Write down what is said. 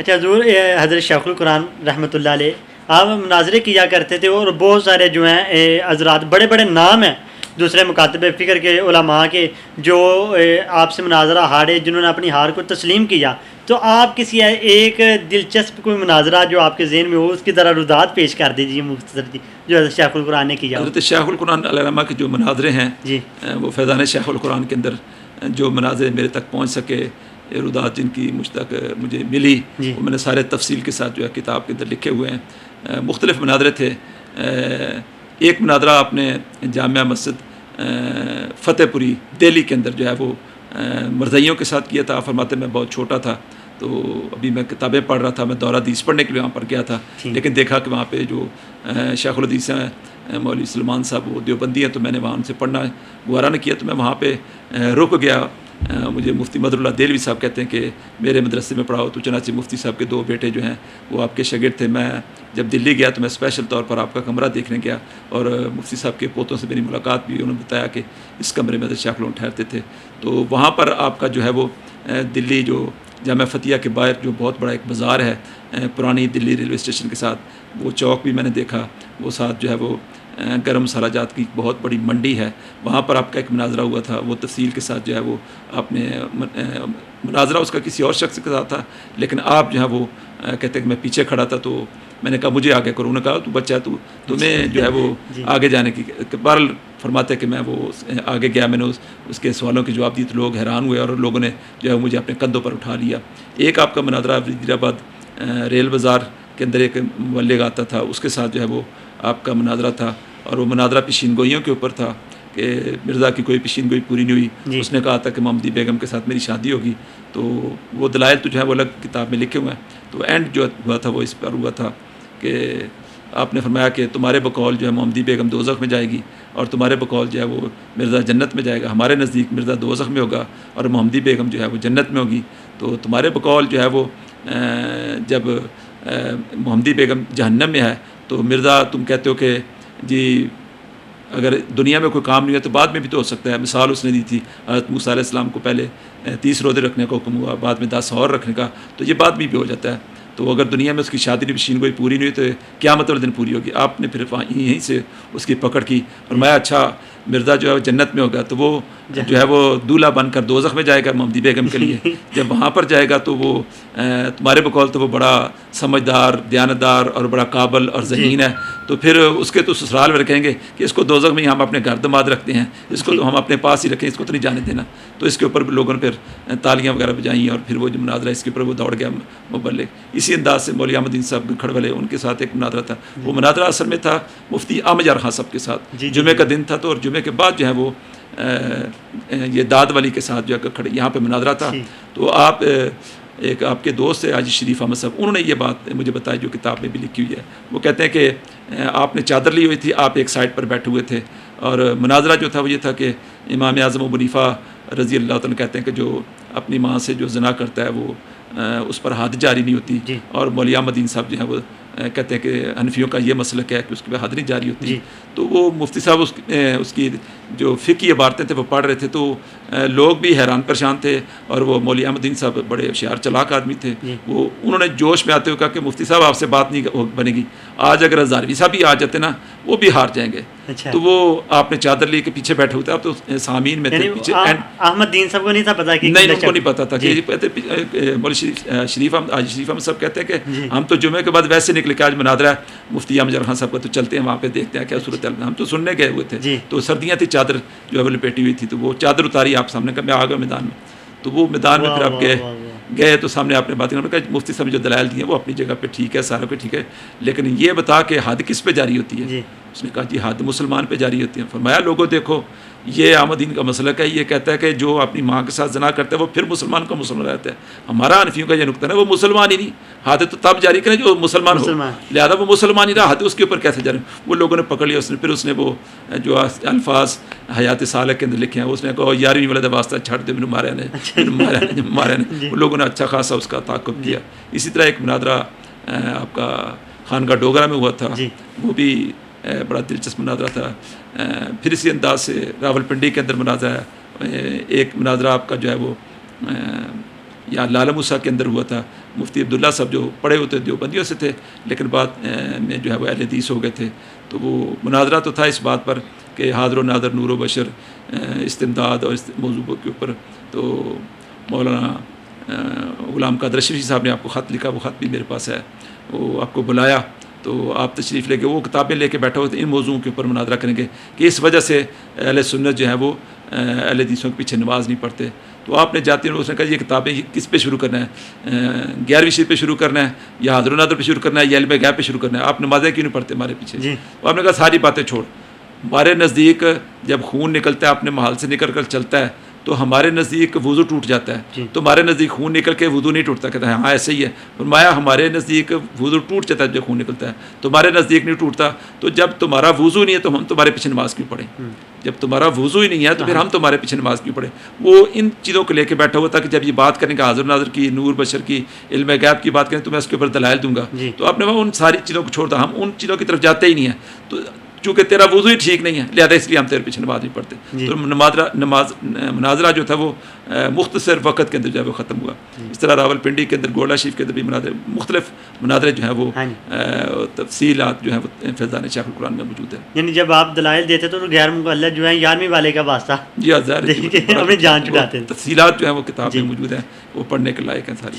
اچھا حضور حضرت شیخ القرآن رحمۃ اللہ علیہ آپ مناظرے کیا کرتے تھے اور بہت سارے جو ہیں حضرات بڑے بڑے نام ہیں دوسرے مکاتب فکر کے علماء کے جو آپ سے مناظرہ ہارے، جنہوں نے اپنی ہار کو تسلیم کیا. تو آپ کسی ایک دلچسپ کوئی مناظرہ جو آپ کے ذہن میں ہو اس کی طرح رودات پیش کر دیجیے مختصر جی، جو حضرت شیخ القرآن نے کیا. حضرت شیخ القرآن علیہ رحمہ کے جو مناظرے ہیں جی وہ فیضان شیخ القرآن کے اندر جو مناظرے میرے تک پہنچ سکے، رودات جن کی مجھ تک مجھے ملی، وہ میں نے سارے تفصیل کے ساتھ جو ہے کتاب کے اندر لکھے ہوئے ہیں. مختلف مناظرے تھے. ایک مناظرہ آپ نے جامعہ مسجد فتح پوری دہلی کے اندر جو ہے وہ مرزائیوں کے ساتھ کیا تھا. فرماتے میں بہت چھوٹا تھا تو ابھی میں کتابیں پڑھ رہا تھا، میں دورہ حدیث پڑھنے کے لیے وہاں پر گیا تھا، لیکن دیکھا کہ وہاں پہ جو شیخ الحدیث ہیں مولوی سلمان صاحب وہ دیوبندی ہیں، تو میں نے وہاں ان سے پڑھنا گوارا نہ کیا، تو میں وہاں پہ رک گیا. مجھے مفتی مدر اللہ دہلوی صاحب کہتے ہیں کہ میرے مدرسے میں پڑھاؤ، تو چنانچہ مفتی صاحب کے 2 بیٹے جو ہیں وہ آپ کے شاگرد تھے. میں جب دلی گیا تو میں اسپیشل طور پر آپ کا کمرہ دیکھنے گیا، اور مفتی صاحب کے پوتوں سے میری ملاقات بھی، انہوں نے بتایا کہ اس کمرے میں شیخ القرآن ٹھہرتے تھے. تو وہاں پر آپ کا جو ہے وہ دلی جو جامعہ فتیہ کے باہر جو بہت بڑا ایک بازار ہے پرانی دلی ریلوے اسٹیشن کے ساتھ، وہ چوک بھی میں نے دیکھا، وہ ساتھ جو ہے وہ گرم مسالہ جات کی بہت بڑی منڈی ہے، وہاں پر آپ کا ایک مناظرہ ہوا تھا. وہ تفصیل کے ساتھ جو ہے وہ آپ نے مناظرہ اس کا کسی اور شخص کے ساتھ تھا، لیکن آپ جو ہے وہ کہتے ہیں کہ میں پیچھے کھڑا تھا، تو میں نے کہا مجھے آگے کرو. انہوں نے کہا تو بچہ ہے، تمہیں جو ہے وہ آگے جانے کی. بہرحال فرماتے کہ میں وہ آگے گیا، میں نے اس کے سوالوں کے جواب دیے تو لوگ حیران ہوئے، اور لوگوں نے جو ہے مجھے اپنے کندھوں پر اٹھا لیا. ایک آپ کا مناظرہ وزیر آباد ریل بازار کے اندر ایک مبلغ آتا تھا، اس کے ساتھ جو ہے وہ آپ کا مناظرہ تھا، اور وہ مناظرہ پیشین گوئیوں کے اوپر تھا کہ مرزا کی کوئی پیشین گوئی پوری نہیں ہوئی. اس نے کہا تھا کہ محمدی بیگم کے ساتھ میری شادی ہوگی، تو وہ دلائل تو جو ہے وہ الگ کتاب میں لکھے ہوئے ہیں. تو اینڈ جو ہوا تھا وہ اس پر ہوا تھا کہ آپ نے فرمایا کہ تمہارے بقول جو ہے محمدی بیگم دوزخ میں جائے گی، اور تمہارے بقول جو ہے وہ مرزا جنت میں جائے گا. ہمارے نزدیک مرزا دوزخ میں ہوگا اور محمدی بیگم جو ہے وہ جنت میں ہوگی. تو تمہارے بقول جو ہے وہ جب محمدی بیگم جہنم میں ہے تو مرزا تم کہتے ہو کہ جی اگر دنیا میں کوئی کام نہیں ہے تو بعد میں بھی تو ہو سکتا ہے. مثال اس نے دی تھی حضرت موسیٰ علیہ السلام کو پہلے 30 روزے رکھنے کا حکم ہوا، بعد میں 10 اور رکھنے کا، تو یہ بعد میں بھی ہو جاتا ہے. تو اگر دنیا میں اس کی شادی پیشین گوئی پوری نہیں ہوئی تو کیا مطلب دن پوری ہوگی. آپ نے پھر یہیں سے اس کی پکڑ کی، اور میں اچھا مرزا جو ہے جنت میں ہوگا تو وہ جو ہے وہ دولہا بن کر دوزخ میں جائے گا محمدی بیگم کے لیے. جب وہاں پر جائے گا تو وہ تمہارے بقول تو وہ بڑا سمجھدار، دیانتدار اور بڑا قابل اور ذہین ہے، تو پھر اس کے تو سسرال میں رکھیں گے کہ اس کو دوزخ میں ہم اپنے گھر دماد رکھتے ہیں، اس کو تو ہم اپنے پاس ہی رکھیں، اس کو تو نہیں جانے دینا. تو اس کے اوپر لوگوں نے پھر تالیاں وغیرہ بجائیں، اور پھر وہ جو مناظرہ اس کے اوپر وہ دوڑ گیا مبلغ. اسی انداز سے مولوی احمد الدین صاحب کھڑولے ان کے ساتھ ایک مناظرہ تھا. وہ مناظرہ اصل میں تھا مفتی احمد یار خان صاحب کے ساتھ. جمعے کا دن تھا، تو اور جمعے کے بعد جو ہے وہ یہ داد والی کے ساتھ جو ہے کھڑے یہاں پہ مناظرہ تھا. تو آپ ایک آپ کے دوست ہے حاجی شریف احمد صاحب، انہوں نے یہ بات مجھے بتائی جو کتاب میں بھی لکھی ہوئی ہے. وہ کہتے ہیں کہ آپ نے چادر لی ہوئی تھی، آپ ایک سائڈ پر بیٹھے ہوئے تھے، اور مناظرہ جو تھا وہ یہ تھا کہ امام اعظم ابو حنیفہ رضی اللہ تعالیٰ کہتے ہیں کہ جو اپنی ماں سے جو زنا کرتا ہے وہ اس پر حد جاری نہیں ہوتی، اور مولوی احمد الدین صاحب جو ہیں وہ کہتے ہیں کہ حنفیوں کا یہ مسلک ہے کہ اس پہ حد نہیں جاری ہوتی. تو وہ مفتی صاحب اس کی جو فقہی عبارتیں تھے وہ پڑھ رہے تھے، تو لوگ بھی حیران پریشان تھے، اور وہ مولوی احمد الدین صاحب بڑے ہوشیار چلاک آدمی تھے. وہ انہوں نے جوش میں آتے ہوئے کہا کہ مفتی صاحب آپ سے بات نہیں بنے گی، آج اگر ہزاروی صاحب بھی آ جاتے نا وہ بھی ہار جائیں گے. تو وہ آپ نے چادر لے کے پیچھے بیٹھے ہوئے تھے، آپ تو سامعین میں تھے پیچھے. احمد دین صاحب کو نہیں تھا پتا کہ نہیں، ان کو نہیں پتا تھا کہ مولوی شریف احمد صاحب کہتے ہیں کہ ہم تو جمعے کے بعد ویسے نکلے کہ آج مناظرہ ہے مفتی احمد خان صاحب کا، تو چلتے ہیں وہاں پہ دیکھتے ہیں کیا صورت ہے. ہم تو سننے گئے ہوئے تھے، تو سردیاں تھی، چادر جو ہے وہ لپیٹی ہوئی تھی، تو وہ چادر اتاری آپ سامنے کا. میں آ گیا میدان میں، تو وہ میدان میں پھر آپ گئے تو سامنے آپ نے باتیں کہا مفتی صاحب جو دلائل دی ہیں وہ اپنی جگہ پہ ٹھیک ہے، سارا کچھ ٹھیک ہے، لیکن یہ بتا کہ حد کس پہ جاری ہوتی ہے. اس نے کہا جی حد مسلمان پہ جاری ہوتی ہے. فرمایا لوگوں دیکھو یہ احمد دین کا مسلک ہے، یہ کہتا ہے کہ جو اپنی ماں کے ساتھ زنا کرتا ہے وہ پھر مسلمان کا مسلمان رہتا ہے. ہمارا حنفیوں کا یہ نقطہ ہے وہ مسلمان ہی نہیں، حد تو تب جاری کریں جو مسلمان ہو، لہٰذا وہ مسلمان ہی رہا، حد اس کے اوپر کیسے جاری. وہ لوگوں نے پکڑ لیا. پھر اس نے وہ جو الفاظ حیات صالح کے اندر لکھے ہیں اس نے کہا 11ویں والا واسطہ چھڑ دے مینوں ماریا نے. وہ لوگوں نے اچھا خاصا اس کا تعاقب کیا. اسی طرح ایک مناظرہ آپ کا خانقاہ ڈوگرہ میں ہوا تھا، وہ بھی بڑا دلچسپ مناظرہ تھا. پھر اسی انداز سے راول پنڈی کے اندر مناظرہ ہے. ایک مناظرہ آپ کا جو ہے وہ یا لالہ موسیٰ کے اندر ہوا تھا. مفتی عبداللہ صاحب جو پڑھے ہوتے دیوبندیوں سے تھے لیکن بعد میں جو ہے وہ اہل حدیث ہو گئے تھے. تو وہ مناظرہ تو تھا اس بات پر کہ حاضر و ناظر نور و بشر استمداد اور موضوع کے اوپر. تو مولانا غلام قادر اشرفی صاحب نے آپ کو خط لکھا, وہ خط بھی میرے پاس ہے. وہ آپ کو بلایا تو آپ تشریف لے کے وہ کتابیں لے کے بیٹھے ہوئے تھے, ان موضوعوں کے اوپر مناظرہ کریں گے کہ اس وجہ سے اہل سنت جو ہے وہ اہل حدیثوں کے پیچھے نماز نہیں پڑھتے. تو آپ نے جاتے ہیں اس نے کہا یہ کتابیں کس پہ شروع کرنا ہے, 11ویں شریف پہ شروع کرنا ہے یا حاضر و ناظر پہ شروع کرنا ہے یا علم غیب پہ شروع کرنا ہے, آپ نمازیں کیوں نہیں پڑھتے ہمارے پیچھے؟ تو آپ نے کہا ساری باتیں چھوڑ, ہمارے نزدیک جب خون نکلتا ہے اپنے محل سے نکل کر چلتا ہے تو ہمارے نزدیک وضو ٹوٹ جاتا ہے, تو ہمارے نزدیک خون نکل کے وضو نہیں ٹوٹتا. کہتا ہے ہاں ایسے ہی ہے. فرمایا ہمارے نزدیک وضو ٹوٹ جاتا ہے جب خون نکلتا ہے, تمہارے نزدیک نہیں ٹوٹتا. تو جب تمہارا وضو نہیں ہے تو ہم تمہارے پیچھے نماز کیوں پڑھیں؟ جب تمہارا وضو ہی نہیں ہے تو پھر ہم تمہارے پیچھے نماز کیوں پڑھیں؟ وہ ان چیزوں کو لے کے بیٹھا ہوا تھا کہ جب یہ بات کریں گے حاضر ناظر کی, نور بشر کی, علم غیب کی بات کریں تو میں اس کے اوپر دلائل دوں گا. تو آپ نے ان ساری چیزوں کو چھوڑ دیا, ہم ان چیزوں کی طرف جاتے ہی نہیں ہیں. تو چونکہ تیرا وضو ہی ٹھیک نہیں ہے لہٰذا اس لیے ہم تیرے پیچھے نماز نہیں پڑھتے. تو مناظرہ جو تھا وہ مختصر وقت کے اندر جو ہے وہ ختم ہوا. اس طرح راول پنڈی کے اندر گولا شریف کے اندر بھی مختلف مناظرے جو ہیں وہ تفصیلات جو ہیں وہ فیضان شیخ القرآن میں موجود ہے. یعنی جب آپ دلائل دیتے تو غیر مقلد جو ہیں 11ویں والے کا واسطہ جی ظاہر اپنی جان چھڑاتے ہیں. تفصیلات جو ہیں وہ کتاب میں موجود ہیں, وہ پڑھنے کے لائق ہیں ساری.